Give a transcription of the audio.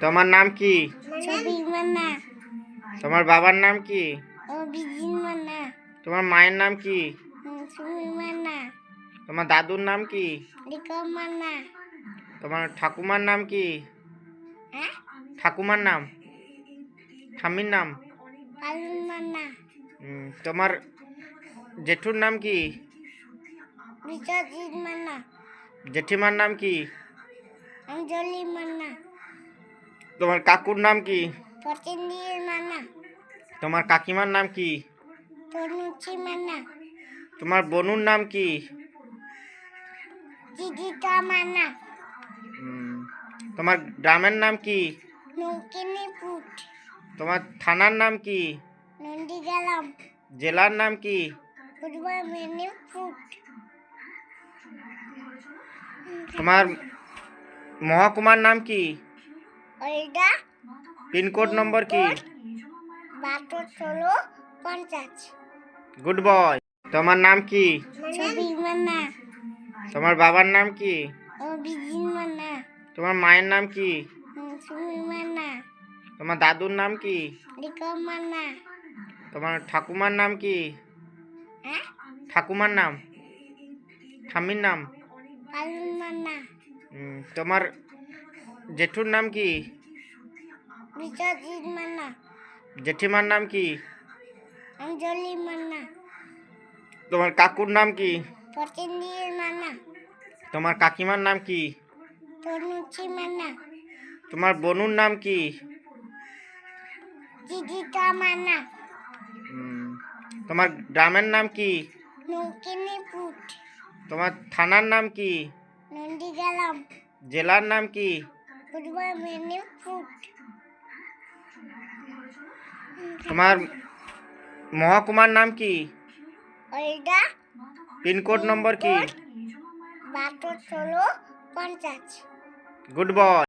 তোমার নাম কি? ছবি মান্না, তোমার বাবার নাম কি? অভিজিৎ মান্না, তোমার মায়ের নাম কি? সুমি মান্না, তোমার দাদুর নাম কি? রিকম মান্না। তোমার ঠাকুমার নাম কি? হ্যাঁ, ঠাকুমার নাম, ঠাম্মির নাম। পালুন মান্না, তোমার জেঠুর নাম কি? বিশ্বজিৎ মান্না, জেঠিমার নাম কি? অঞ্জলি মান্না, তোমার কাকুর নাম কি? প্রতিন্দির মান্না, তোমার কাকিমার নাম কি? তনুচি মান্না, তোমার বনুর নাম কি? জিজিতা মান্না, তোমার গ্রামের নাম কি? নৌকিনীপুর, তোমার থানার নাম কি? নন্দীগ্রাম, জেলার নাম কি? পূর্ব মেদিনীপুর, তোমার মহকুমার নাম কি? ওইটা পিনকোড নম্বর কি? 721650। Good boy. তোমার নাম কি? ছবি মান্না, তোমার বাবার নাম কি? অভিজিৎ মান্না, তোমার মায়ের নাম কি? সুমি মান্না, তোমার দাদুর নাম কি? রিকম মান্না। তোমার ঠাকুমার নাম কি? হ্যাঁ, ঠাকুমার নাম, ঠাম্মির নাম। পালুন মান্না, তোমার জেঠুর নাম কি? বিশ্বজিৎ মান্না, জেঠিমার নাম কি? অঞ্জলি মান্না, তোমার কাকুর নাম কি? প্রতিন্দির মান্না, তোমার কাকিমার নাম কি? তনুচি মান্না, তোমার বনুর নাম কি? জিজিতা মান্না, তোমার গ্রামের নাম কি? নৌকিনীপুর, তোমার থানার নাম কি? নন্দীগ্রাম, জেলার নাম কি? পূর্ব মেদিনীপুর, তোমার মহকুমার নাম কি? ওইটা পিনকোড নম্বর কি? 721650। Good boy.